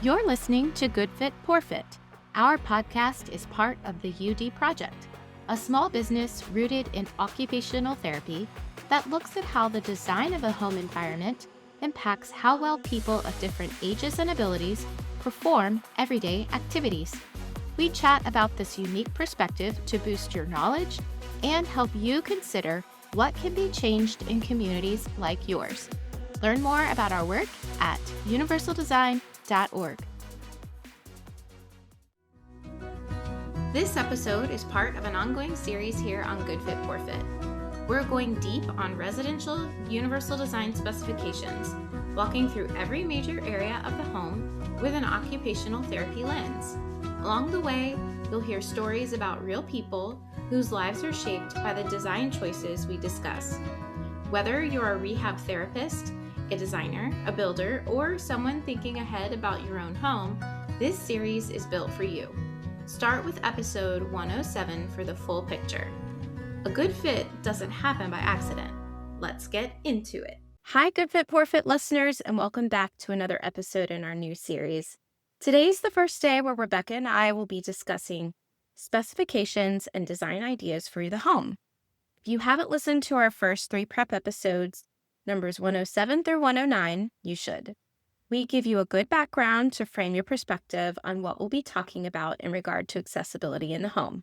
You're listening to Good Fit, Poor Fit. Our podcast is part of the UD Project, a small business rooted in occupational therapy that looks at how the design of a home environment impacts how well people of different ages and abilities perform everyday activities. We chat about this unique perspective to boost your knowledge and help you consider what can be changed in communities like yours. Learn more about our work at universaldesign.org. This episode is part of an ongoing series here on Good Fit, Poor Fit. We're going deep on residential universal design specifications, walking through every major area of the home with an occupational therapy lens. Along the way, you'll hear stories about real people whose lives are shaped by the design choices we discuss. Whether you're a rehab therapist, a designer, a builder, or someone thinking ahead about your own home, this series is built for you. Start with episode 107 for the full picture. A good fit doesn't happen by accident. Let's get into it. Hi, Good Fit, Poor Fit listeners, and welcome back to another episode in our new series. Today's the first day where Rebecca and I will be discussing specifications and design ideas for the home. If you haven't listened to our first 3 prep episodes, numbers 107 through 109, you should. We give you a good background to frame your perspective on what we'll be talking about in regard to accessibility in the home.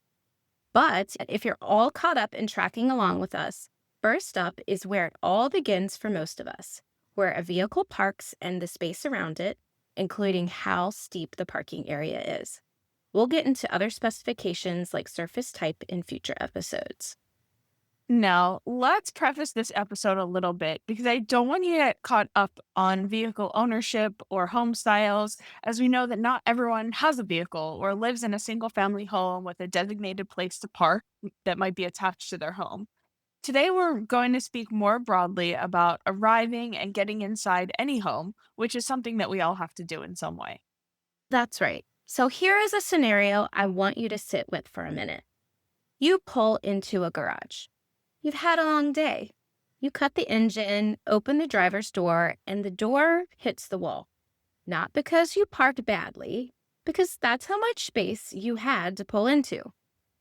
But if you're all caught up in tracking along with us, first up is where it all begins for most of us, where a vehicle parks and the space around it, including how steep the parking area is. We'll get into other specifications like surface type in future episodes. Now, let's preface this episode a little bit because I don't want you to get caught up on vehicle ownership or home styles, as we know that not everyone has a vehicle or lives in a single family home with a designated place to park that might be attached to their home. Today, we're going to speak more broadly about arriving and getting inside any home, which is something that we all have to do in some way. That's right. So here is a scenario I want you to sit with for a minute. You pull into a garage. You've had a long day. You cut the engine, open the driver's door, and the door hits the wall. Not because you parked badly, because that's how much space you had to pull into.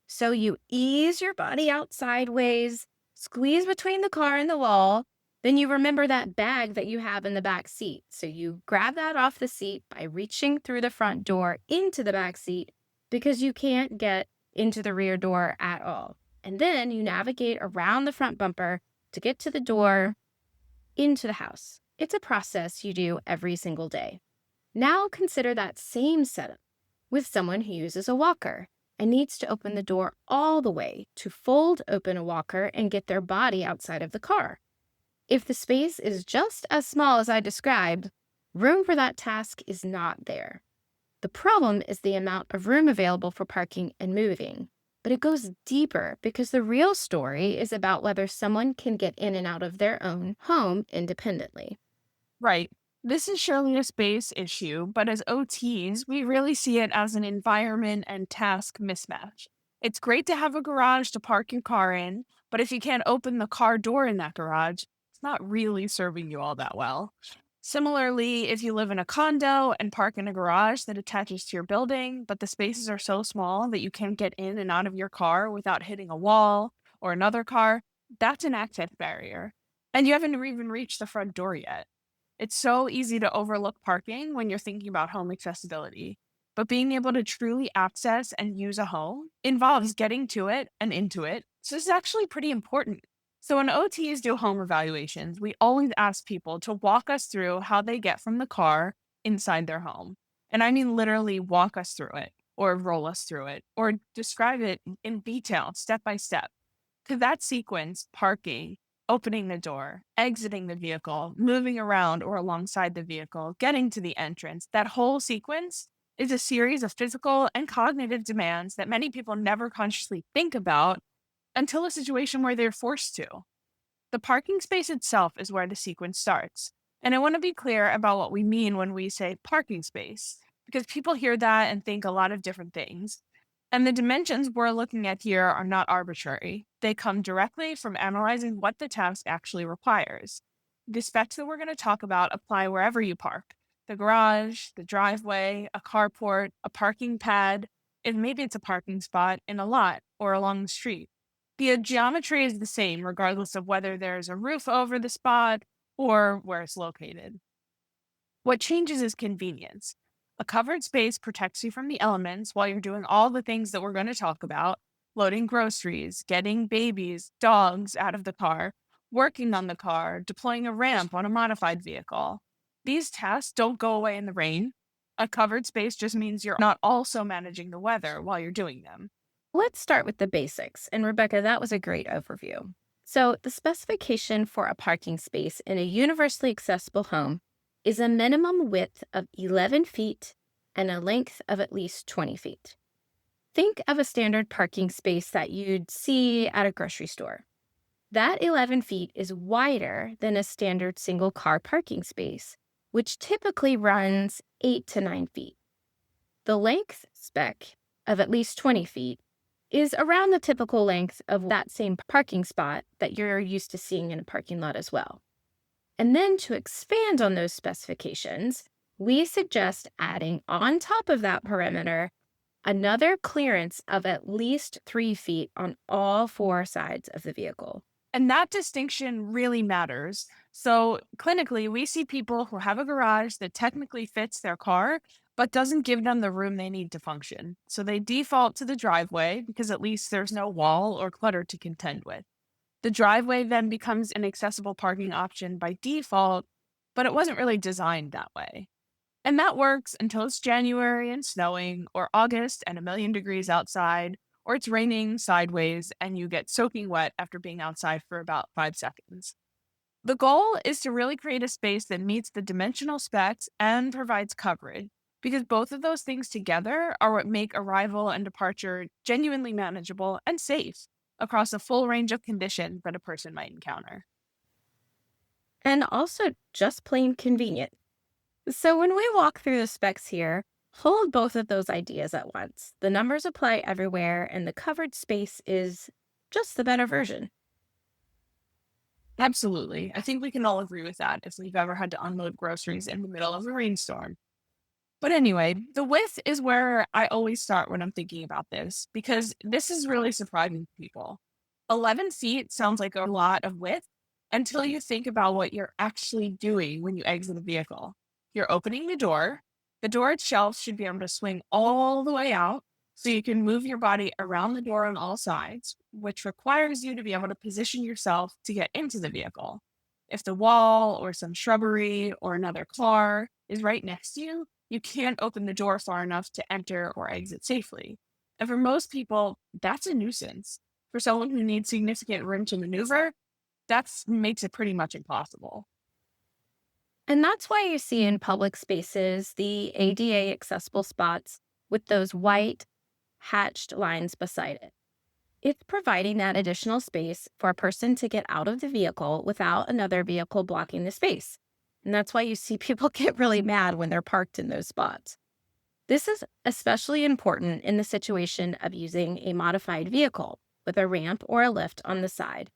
So you ease your body out sideways, squeeze between the car and the wall, then you remember that bag that you have in the back seat. So you grab that off the seat by reaching through the front door into the back seat because you can't get into the rear door at all. And then you navigate around the front bumper to get to the door into the house. It's a process you do every single day. Now consider that same setup with someone who uses a walker and needs to open the door all the way to fold open a walker and get their body outside of the car. If the space is just as small as I described, room for that task is not there. The problem is the amount of room available for parking and moving. But it goes deeper because the real story is about whether someone can get in and out of their own home independently. Right. This is surely a space issue, but as OTs, we really see it as an environment and task mismatch. It's great to have a garage to park your car in, but if you can't open the car door in that garage, it's not really serving you all that well. Similarly, if you live in a condo and park in a garage that attaches to your building, but the spaces are so small that you can't get in and out of your car without hitting a wall or another car, that's an access barrier. And you haven't even reached the front door yet. It's so easy to overlook parking when you're thinking about home accessibility. But being able to truly access and use a home involves getting to it and into it. So this is actually pretty important. So when OTs do home evaluations, we always ask people to walk us through how they get from the car inside their home. And I mean literally walk us through it, or roll us through it, or describe it in detail, step by step. Because that sequence, parking, opening the door, exiting the vehicle, moving around or alongside the vehicle, getting to the entrance, that whole sequence is a series of physical and cognitive demands that many people never consciously think about until a situation where they're forced to. The parking space itself is where the sequence starts. And I want to be clear about what we mean when we say parking space, because people hear that and think a lot of different things. And the dimensions we're looking at here are not arbitrary. They come directly from analyzing what the task actually requires. The specs that we're going to talk about apply wherever you park. the garage, the driveway, a carport, a parking pad, and maybe it's a parking spot in a lot or along the street. The geometry is the same regardless of whether there's a roof over the spot or where it's located. What changes is convenience. A covered space protects you from the elements while you're doing all the things that we're going to talk about: loading groceries, getting babies, dogs out of the car, working on the car, deploying a ramp on a modified vehicle. These tasks don't go away in the rain. A covered space just means you're not also managing the weather while you're doing them. Let's start with the basics. And Rebecca, that was a great overview. So, the specification for a parking space in a universally accessible home is a minimum width of 11 feet and a length of at least 20 feet. Think of a standard parking space that you'd see at a grocery store. That 11 feet is wider than a standard single car parking space, which typically runs 8 to 9 feet. The length spec of at least 20 feet is around the typical length of that same parking spot that you're used to seeing in a parking lot as well. And then to expand on those specifications, we suggest adding on top of that perimeter another clearance of at least 3 feet on all four sides of the vehicle. And that distinction really matters. So, clinically, we see people who have a garage that technically fits their car, but doesn't give them the room they need to function. So, they default to the driveway because at least there's no wall or clutter to contend with. The driveway then becomes an accessible parking option by default, but it wasn't really designed that way. And that works until it's January and snowing, or August and a million degrees outside, or it's raining sideways and you get soaking wet after being outside for about 5 seconds. The goal is to really create a space that meets the dimensional specs and provides coverage, because both of those things together are what make arrival and departure genuinely manageable and safe across a full range of conditions that a person might encounter. And also just plain convenient. So when we walk through the specs here, hold both of those ideas at once. The numbers apply everywhere, and the covered space is just the better version. Absolutely. I think we can all agree with that if we've ever had to unload groceries in the middle of a rainstorm. But anyway, the width is where I always start when I'm thinking about this, because this is really surprising to people. 11 feet sounds like a lot of width until you think about what you're actually doing when you exit a vehicle. You're opening the door. The door itself should be able to swing all the way out so you can move your body around the door on all sides, which requires you to be able to position yourself to get into the vehicle. If the wall or some shrubbery or another car is right next to you, you can't open the door far enough to enter or exit safely. And for most people, that's a nuisance. For someone who needs significant room to maneuver, that makes it pretty much impossible. And that's why you see in public spaces the ADA accessible spots with those white hatched lines beside it. It's providing that additional space for a person to get out of the vehicle without another vehicle blocking the space. And that's why you see people get really mad when they're parked in those spots. This is especially important in the situation of using a modified vehicle with a ramp or a lift on the side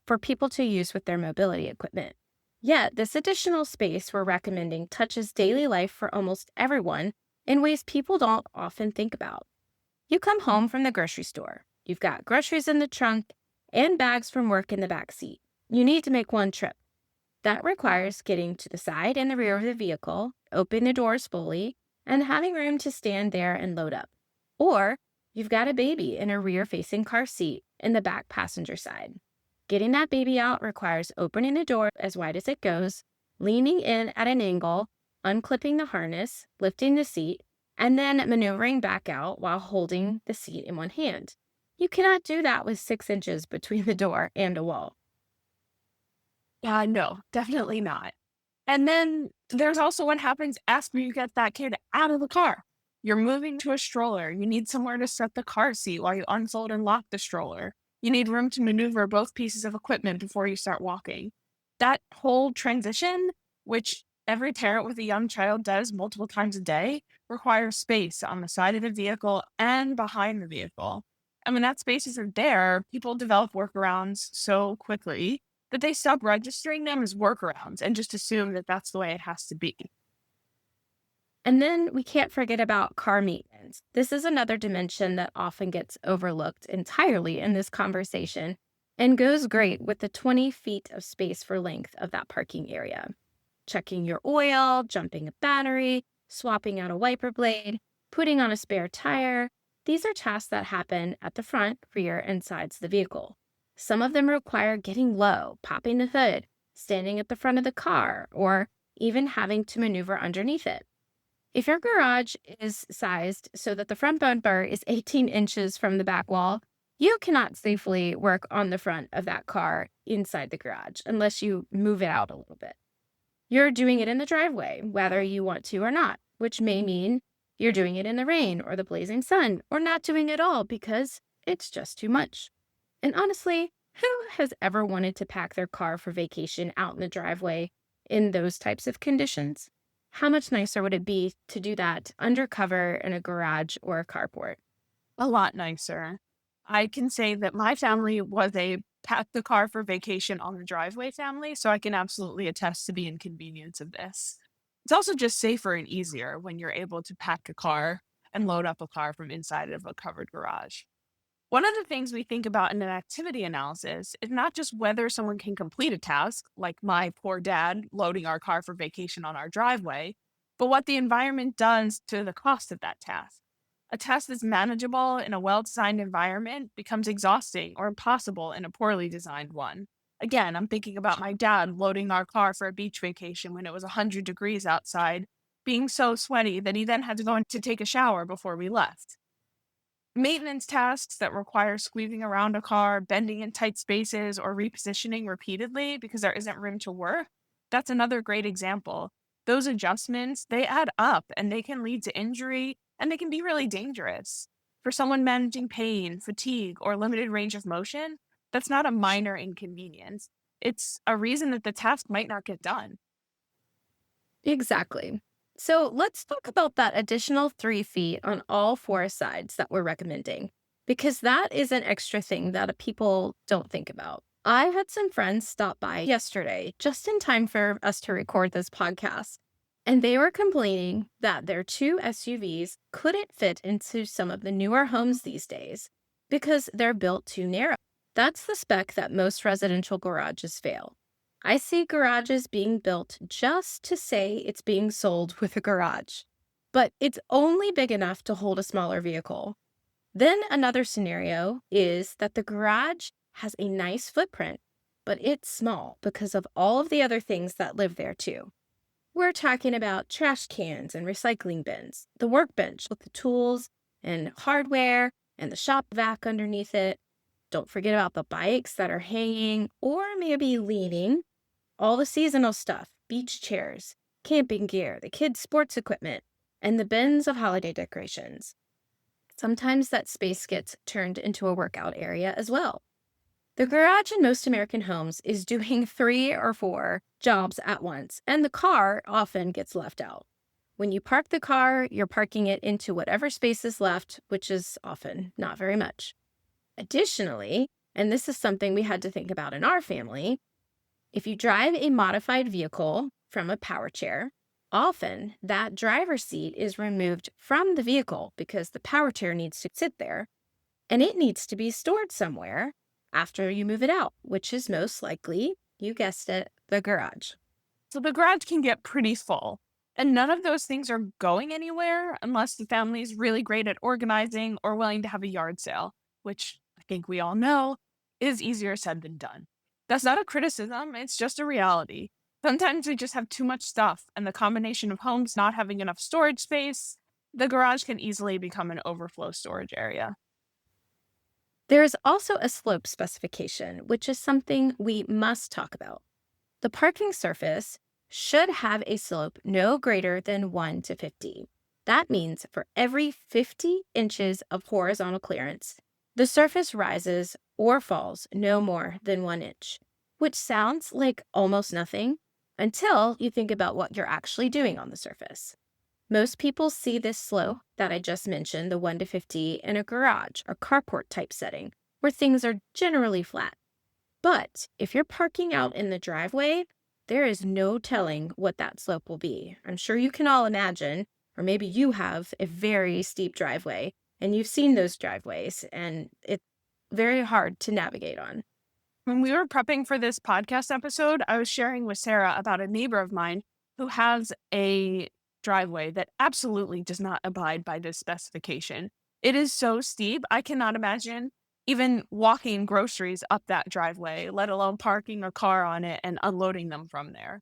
for people to use with their mobility equipment. Yet, this additional space we're recommending touches daily life for almost everyone in ways people don't often think about. You come home from the grocery store. You've got groceries in the trunk and bags from work in the back seat. You need to make one trip. That requires getting to the side and the rear of the vehicle, opening the doors fully, and having room to stand there and load up. Or you've got a baby in a rear-facing car seat in the back passenger side. Getting that baby out requires opening the door as wide as it goes, leaning in at an angle, unclipping the harness, lifting the seat, and then maneuvering back out while holding the seat in one hand. You cannot do that with 6 inches between the door and a wall. Yeah, no, definitely not. And then there's also what happens after you get that kid out of the car. You're moving to a stroller. You need somewhere to set the car seat while you unfold and lock the stroller. You need room to maneuver both pieces of equipment before you start walking. That whole transition, which every parent with a young child does multiple times a day, requires space on the side of the vehicle and behind the vehicle. And when that space isn't there, people develop workarounds so quickly that they stop registering them as workarounds and just assume that that's the way it has to be. And then we can't forget about car maintenance. This is another dimension that often gets overlooked entirely in this conversation and goes great with the 20 feet of space for length of that parking area. Checking your oil, jumping a battery, swapping out a wiper blade, putting on a spare tire. These are tasks that happen at the front, rear, and sides of the vehicle. Some of them require getting low, popping the hood, standing at the front of the car, or even having to maneuver underneath it. If your garage is sized so that the front bumper is 18 inches from the back wall, you cannot safely work on the front of that car inside the garage unless you move it out a little bit. You're doing it in the driveway, whether you want to or not, which may mean you're doing it in the rain or the blazing sun, or not doing it all because it's just too much. And honestly, who has ever wanted to pack their car for vacation out in the driveway in those types of conditions? How much nicer would it be to do that undercover in a garage or a carport? A lot nicer. I can say that my family was a pack the car for vacation on the driveway family, so I can absolutely attest to the inconvenience of this. It's also just safer and easier when you're able to pack a car and load up a car from inside of a covered garage. One of the things we think about in an activity analysis is not just whether someone can complete a task, like my poor dad loading our car for vacation on our driveway, but what the environment does to the cost of that task. A task that's manageable in a well designed environment becomes exhausting or impossible in a poorly designed one. Again, I'm thinking about my dad loading our car for a beach vacation when it was 100 degrees outside, being so sweaty that he then had to go in to take a shower before we left. Maintenance tasks that require squeezing around a car, bending in tight spaces, or repositioning repeatedly because there isn't room to work, that's another great example. Those adjustments, they add up and they can lead to injury and they can be really dangerous. For someone managing pain, fatigue, or limited range of motion, that's not a minor inconvenience. It's a reason that the task might not get done. Exactly. So let's talk about that additional 3 feet on all four sides that we're recommending, because that is an extra thing that people don't think about. I had some friends stop by yesterday, just in time for us to record this podcast, and they were complaining that their two SUVs couldn't fit into some of the newer homes these days because they're built too narrow. That's the spec that most residential garages fail. I see garages being built just to say it's being sold with a garage, but it's only big enough to hold a smaller vehicle. Then another scenario is that the garage has a nice footprint, but it's small because of all of the other things that live there too. We're talking about trash cans and recycling bins, the workbench with the tools and hardware, and the shop vac underneath it. Don't forget about the bikes that are hanging or maybe leaning, all the seasonal stuff, beach chairs, camping gear, the kids' sports equipment, and the bins of holiday decorations. Sometimes that space gets turned into a workout area as well. The garage in most American homes is doing 3 or 4 jobs at once, and the car often gets left out. When you park the car, you're parking it into whatever space is left, which is often not very much. Additionally, and this is something we had to think about in our family, if you drive a modified vehicle from a power chair, often that driver's seat is removed from the vehicle because the power chair needs to sit there, and it needs to be stored somewhere after you move it out, which is most likely, you guessed it, the garage. So the garage can get pretty full, and none of those things are going anywhere unless the family is really great at organizing or willing to have a yard sale, which I think we all know is easier said than done. That's not a criticism, it's just a reality. Sometimes we just have too much stuff, and the combination of homes not having enough storage space, the garage can easily become an overflow storage area. There is also a slope specification, which is something we must talk about. The parking surface should have a slope no greater than 1 to 50. That means for every 50 inches of horizontal clearance, the surface rises or falls no more than 1 inch, which sounds like almost nothing until you think about what you're actually doing on the surface. Most people see this slope that I just mentioned, the 1 to 50, in a garage or carport type setting where things are generally flat. But if you're parking out in the driveway, there is no telling what that slope will be. I'm sure you can all imagine or maybe you have a very steep driveway and you've seen those driveways and it's very hard to navigate on. When we were prepping for this podcast episode, I was sharing with Sarah about a neighbor of mine who has a driveway that absolutely does not abide by this specification. It is so steep, I cannot imagine even walking groceries up that driveway, let alone parking a car on it and unloading them from there.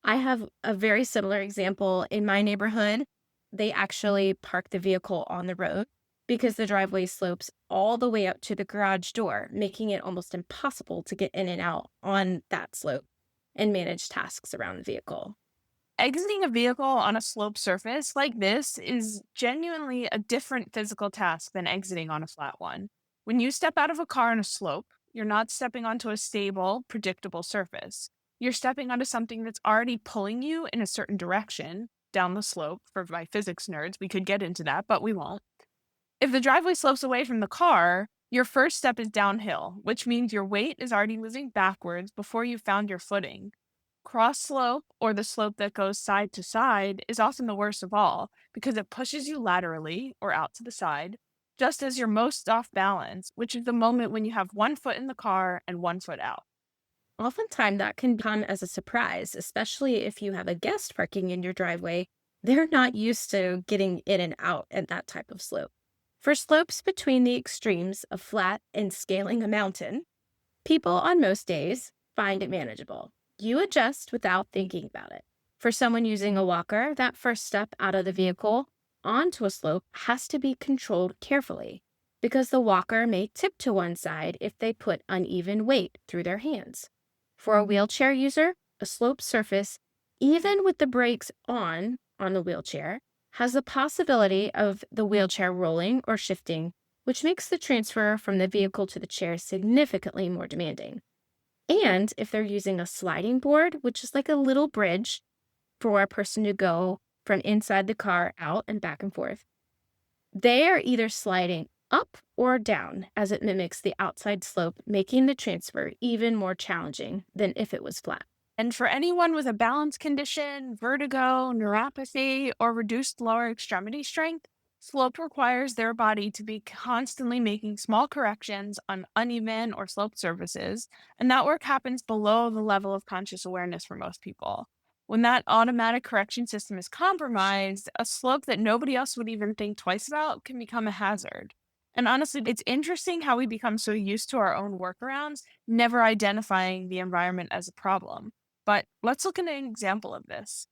I have a very similar example in my neighborhood. They actually park the vehicle on the road because the driveway slopes all the way up to the garage door, making it almost impossible to get in and out on that slope and manage tasks around the vehicle. Exiting a vehicle on a sloped surface like this is genuinely a different physical task than exiting on a flat one. When you step out of a car on a slope, you're not stepping onto a stable, predictable surface. You're stepping onto something that's already pulling you in a certain direction down the slope. For my physics nerds, we could get into that, but we won't. If the driveway slopes away from the car, your first step is downhill, which means your weight is already moving backwards before you found your footing. Cross slope, or the slope that goes side to side, is often the worst of all because it pushes you laterally or out to the side, just as you're most off balance, which is the moment when you have one foot in the car and one foot out. Oftentimes, that can come as a surprise, especially if you have a guest parking in your driveway. They're not used to getting in and out at that type of slope. For slopes between the extremes of flat and scaling a mountain, people on most days find it manageable. You adjust without thinking about it. For someone using a walker, that first step out of the vehicle onto a slope has to be controlled carefully because the walker may tip to one side if they put uneven weight through their hands. For a wheelchair user, a sloped surface, even with the brakes on the wheelchair, has the possibility of the wheelchair rolling or shifting, which makes the transfer from the vehicle to the chair significantly more demanding. And if they're using a sliding board, which is like a little bridge for a person to go from inside the car out and back and forth, they are either sliding up or down as it mimics the outside slope, making the transfer even more challenging than if it was flat. And for anyone with a balance condition, vertigo, neuropathy, or reduced lower extremity strength, slope requires their body to be constantly making small corrections on uneven or sloped surfaces, and that work happens below the level of conscious awareness for most people. When that automatic correction system is compromised, a slope that nobody else would even think twice about can become a hazard. And honestly, it's interesting how we become so used to our own workarounds, never identifying the environment as a problem. But let's look at an example of this.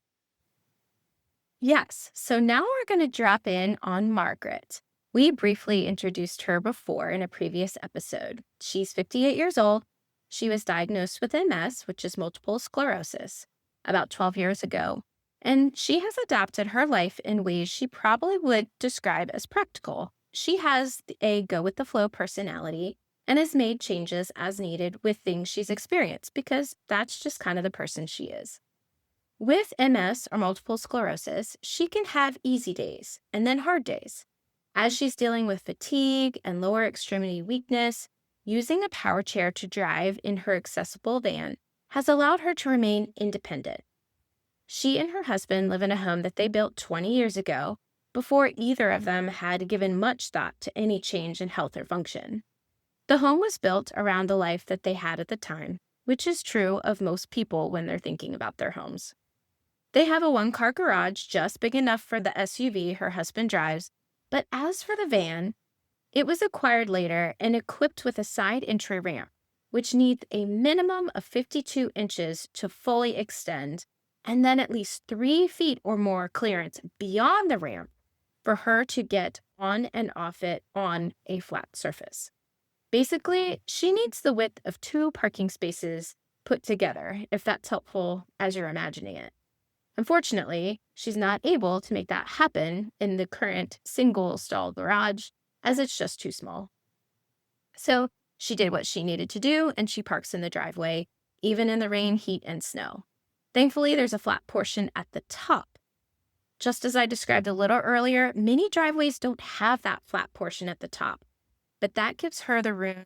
Yes, so now we're going to drop in on Margaret. We briefly introduced her before in a previous episode. She's 58 years old. She was diagnosed with MS, which is multiple sclerosis, about 12 years ago. And she has adapted her life in ways she probably would describe as practical. She has a go with the flow personality and has made changes as needed with things she's experienced because that's just kind of the person she is. With MS or multiple sclerosis, she can have easy days and then hard days. As she's dealing with fatigue and lower extremity weakness, using a power chair to drive in her accessible van has allowed her to remain independent. She and her husband live in a home that they built 20 years ago before either of them had given much thought to any change in health or function. The home was built around the life that they had at the time, which is true of most people when they're thinking about their homes. They have a one-car garage just big enough for the SUV her husband drives, but as for the van, it was acquired later and equipped with a side entry ramp, which needs a minimum of 52 inches to fully extend, and then at least 3 feet or more clearance beyond the ramp for her to get on and off it on a flat surface. Basically, she needs the width of 2 parking spaces put together, if that's helpful as you're imagining it. Unfortunately, she's not able to make that happen in the current single stall garage as it's just too small. So she did what she needed to do and she parks in the driveway, even in the rain, heat, and snow. Thankfully, there's a flat portion at the top. Just as I described a little earlier, many driveways don't have that flat portion at the top, but that gives her the room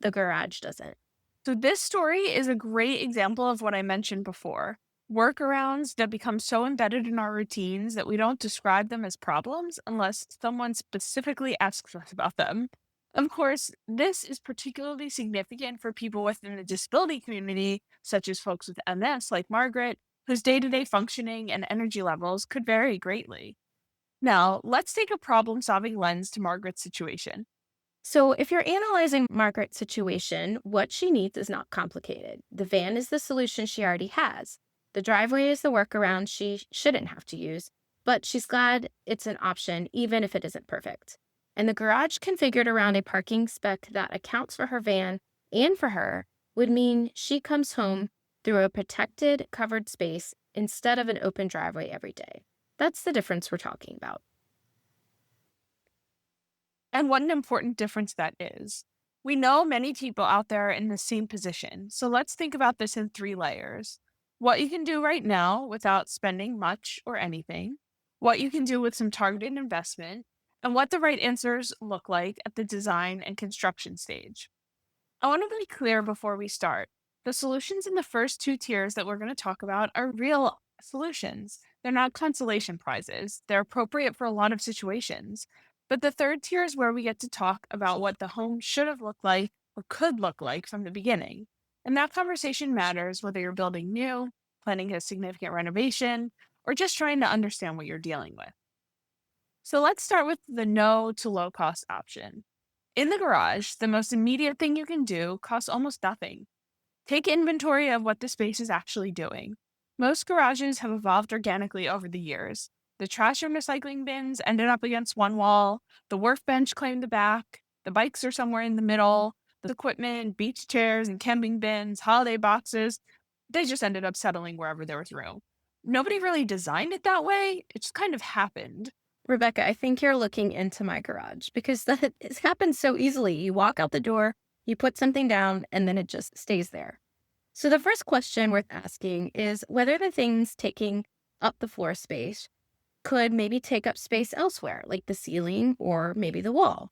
the garage doesn't. So, this story is a great example of what I mentioned before. Workarounds that become so embedded in our routines that we don't describe them as problems unless someone specifically asks us about them. Of course, this is particularly significant for people within the disability community, such as folks with MS like Margaret, whose day to day functioning and energy levels could vary greatly. Now, let's take a problem solving lens to Margaret's situation. So, if you're analyzing Margaret's situation, what she needs is not complicated. The van is the solution she already has. The driveway is the workaround she shouldn't have to use, but she's glad it's an option, even if it isn't perfect. And the garage configured around a parking spec that accounts for her van and for her would mean she comes home through a protected, covered space instead of an open driveway every day. That's the difference we're talking about. And what an important difference that is. We know many people out there in the same position, so let's think about this in three layers. What you can do right now without spending much or anything, what you can do with some targeted investment, and what the right answers look like at the design and construction stage. I want to be clear before we start. The solutions in the first two tiers that we're going to talk about are real solutions. They're not consolation prizes. They're appropriate for a lot of situations. But the third tier is where we get to talk about what the home should have looked like or could look like from the beginning. And that conversation matters whether you're building new, planning a significant renovation, or just trying to understand what you're dealing with. So let's start with the no to low cost option. In the garage, the most immediate thing you can do costs almost nothing. Take inventory of what the space is actually doing. Most garages have evolved organically over the years. The trash and recycling bins ended up against one wall, the workbench claimed the back, the bikes are somewhere in the middle, the equipment, beach chairs and camping bins, holiday boxes, they just ended up settling wherever there was room. Nobody really designed it that way, it just kind of happened. Rebecca, I think you're looking into my garage because that it happens so easily. You walk out the door, you put something down, and then it just stays there. So the first question worth asking is whether the things taking up the floor space could maybe take up space elsewhere, like the ceiling or maybe the wall.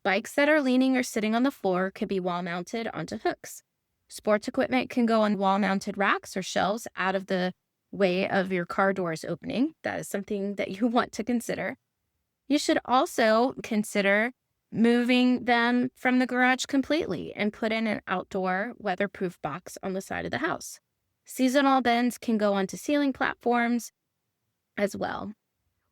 Bikes that are leaning or sitting on the floor could be wall mounted onto hooks. Sports equipment can go on wall mounted racks or shelves out of the way of your car doors opening. That is something that you want to consider. You should also consider moving them from the garage completely and put in an outdoor weatherproof box on the side of the house. Seasonal bins can go onto ceiling platforms as well.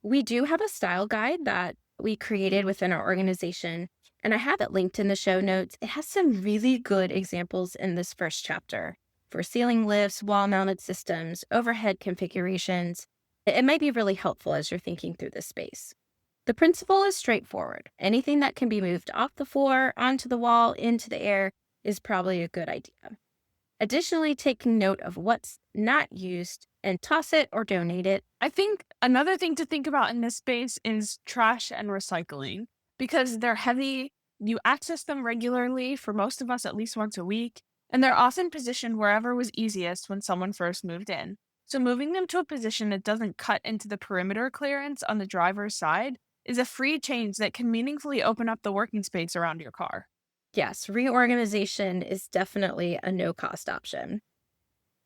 We do have a style guide that we created within our organization, and I have it linked in the show notes. It has some really good examples in this first chapter for ceiling lifts, wall-mounted systems, overhead configurations. It might be really helpful as you're thinking through this space. The principle is straightforward. Anything that can be moved off the floor, onto the wall, into the air is probably a good idea. Additionally, taking note of what's not used and toss it or donate it. I think another thing to think about in this space is trash and recycling because they're heavy. You access them regularly, for most of us at least once a week, and they're often positioned wherever was easiest when someone first moved in. So moving them to a position that doesn't cut into the perimeter clearance on the driver's side is a free change that can meaningfully open up the working space around your car. Yes, reorganization is definitely a no-cost option.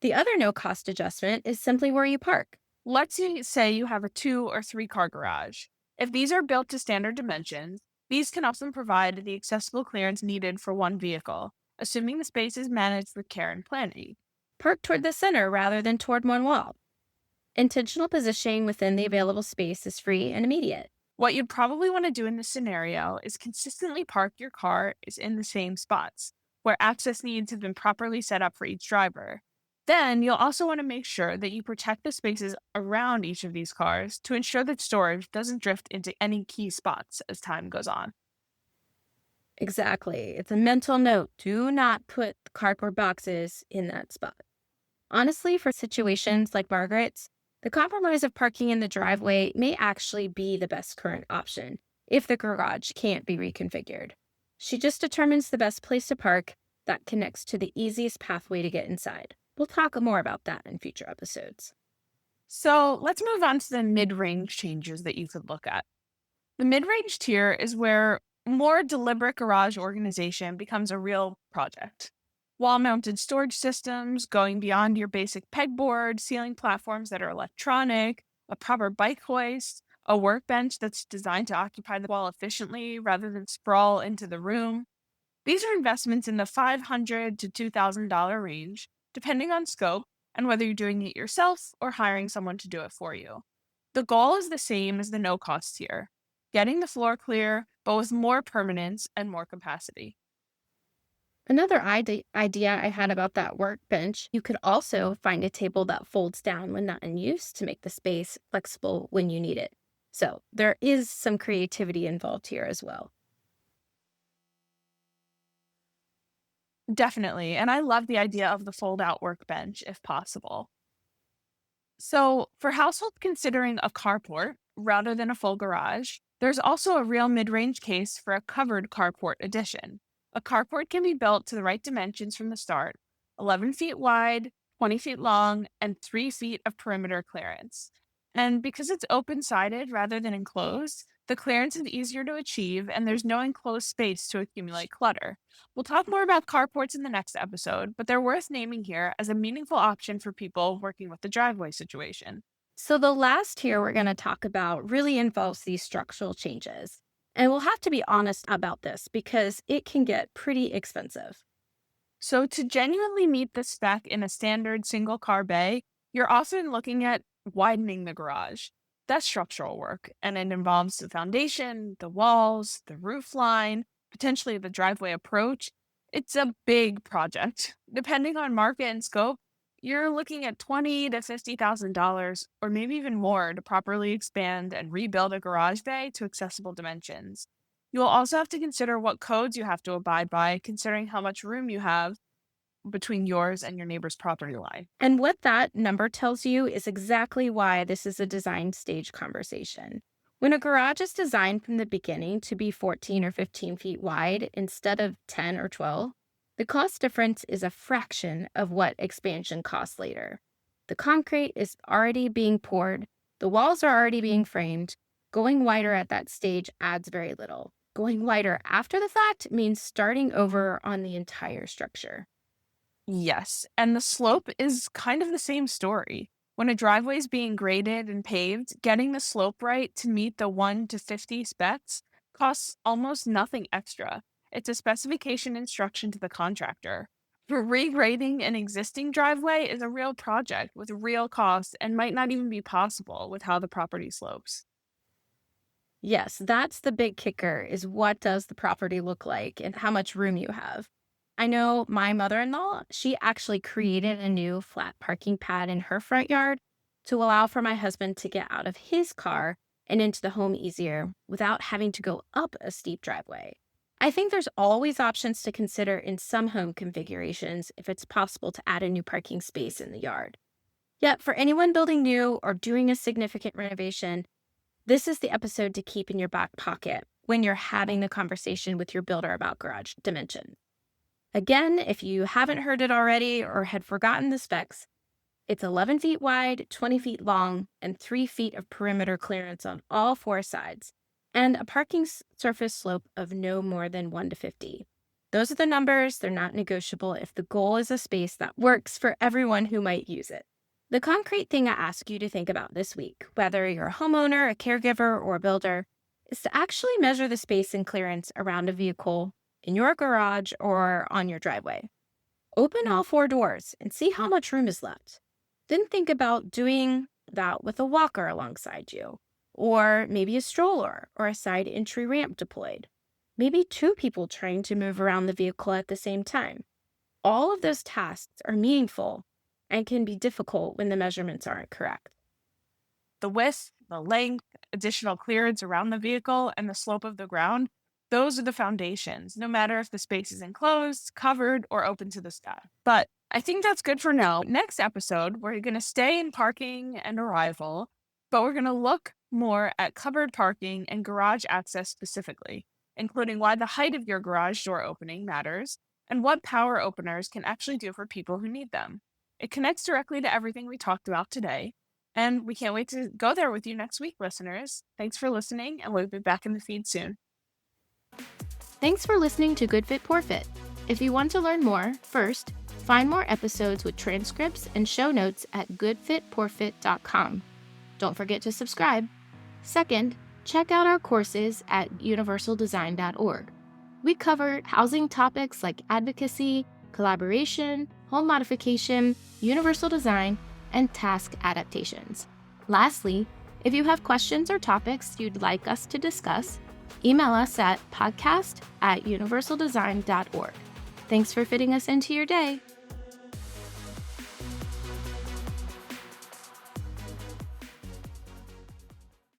The other no-cost adjustment is simply where you park. Let's say you have a 2 or 3 car garage. If these are built to standard dimensions, these can often provide the accessible clearance needed for one vehicle, assuming the space is managed with care and planning. Park toward the center rather than toward one wall. Intentional positioning within the available space is free and immediate. What you'd probably want to do in this scenario is consistently park your car in the same spots, where access needs have been properly set up for each driver. Then you'll also want to make sure that you protect the spaces around each of these cars to ensure that storage doesn't drift into any key spots as time goes on. Exactly. It's a mental note. Do not put cardboard boxes in that spot. Honestly, for situations like Margaret's, the compromise of parking in the driveway may actually be the best current option if the garage can't be reconfigured. She just determines the best place to park that connects to the easiest pathway to get inside. We'll talk more about that in future episodes. So let's move on to the mid-range changes that you could look at. The mid-range tier is where more deliberate garage organization becomes a real project. Wall-mounted storage systems, going beyond your basic pegboard, ceiling platforms that are electronic, a proper bike hoist, a workbench that's designed to occupy the wall efficiently rather than sprawl into the room. These are investments in the $500 to $2,000 range, depending on scope and whether you're doing it yourself or hiring someone to do it for you. The goal is the same as the no-cost tier, getting the floor clear, but with more permanence and more capacity. Another idea I had about that workbench, you could also find a table that folds down when not in use to make the space flexible when you need it. So there is some creativity involved here as well. Definitely, and I love the idea of the fold-out workbench if possible. So, for households considering a carport rather than a full garage, there's also a real mid range case for a covered carport addition. A carport can be built to the right dimensions from the start: 11 feet wide, 20 feet long, and 3 feet of perimeter clearance. And because it's open sided rather than enclosed, the clearance is easier to achieve and there's no enclosed space to accumulate clutter. We'll talk more about carports in the next episode, but they're worth naming here as a meaningful option for people working with the driveway situation. So the last tier we're going to talk about really involves these structural changes. And we'll have to be honest about this because it can get pretty expensive. So, to genuinely meet the spec in a standard single car bay, you're often looking at widening the garage. That's structural work, and it involves the foundation, the walls, the roof line, potentially the driveway approach. It's a big project. Depending on market and scope, you're looking at $20,000 to $50,000, or maybe even more, to properly expand and rebuild a garage bay to accessible dimensions. You'll also have to consider what codes you have to abide by, considering how much room you have between yours and your neighbor's property line. And what that number tells you is exactly why this is a design stage conversation. When a garage is designed from the beginning to be 14 or 15 feet wide instead of 10 or 12, the cost difference is a fraction of what expansion costs later. The concrete is already being poured, the walls are already being framed. Going wider at that stage adds very little. Going wider after the fact means starting over on the entire structure. Yes, and the slope is kind of the same story. When a driveway is being graded and paved, getting the slope right to meet the 1 to 50 specs costs almost nothing extra. It's a specification instruction to the contractor. Regrading an existing driveway is a real project with real costs and might not even be possible with how the property slopes. Yes, that's the big kicker is what does the property look like and how much room you have. I know my mother-in-law, she actually created a new flat parking pad in her front yard to allow for my husband to get out of his car and into the home easier without having to go up a steep driveway. I think there's always options to consider in some home configurations if it's possible to add a new parking space in the yard. Yet, for anyone building new or doing a significant renovation, this is the episode to keep in your back pocket when you're having the conversation with your builder about garage dimension. Again, if you haven't heard it already or had forgotten the specs, it's 11 feet wide, 20 feet long, and 3 feet of perimeter clearance on all 4 sides, and a parking surface slope of no more than 1 to 50. Those are the numbers. They're not negotiable if the goal is a space that works for everyone who might use it. The concrete thing I ask you to think about this week, whether you're a homeowner, a caregiver, or a builder, is to actually measure the space and clearance around a vehicle in your garage or on your driveway. Open all 4 doors and see how much room is left. Then think about doing that with a walker alongside you, or maybe a stroller or a side entry ramp deployed. Maybe 2 people trying to move around the vehicle at the same time. All of those tasks are meaningful and can be difficult when the measurements aren't correct. The width, the length, additional clearance around the vehicle, and the slope of the ground, those are the foundations, no matter if the space is enclosed, covered, or open to the sky. But I think that's good for now. Next episode, we're going to stay in parking and arrival, but we're going to look more at covered parking and garage access specifically, including why the height of your garage door opening matters and what power openers can actually do for people who need them. It connects directly to everything we talked about today, and we can't wait to go there with you next week, listeners. Thanks for listening, and we'll be back in the feed soon. Thanks for listening to Good Fit Poor Fit. If you want to learn more, first, find more episodes with transcripts and show notes at goodfitpoorfit.com. Don't forget to subscribe. Second, check out our courses at universaldesign.org. We cover housing topics like advocacy, collaboration, home modification, universal design, and task adaptations. Lastly, if you have questions or topics you'd like us to discuss, email us at podcast@universaldesign.org. Thanks for fitting us into your day.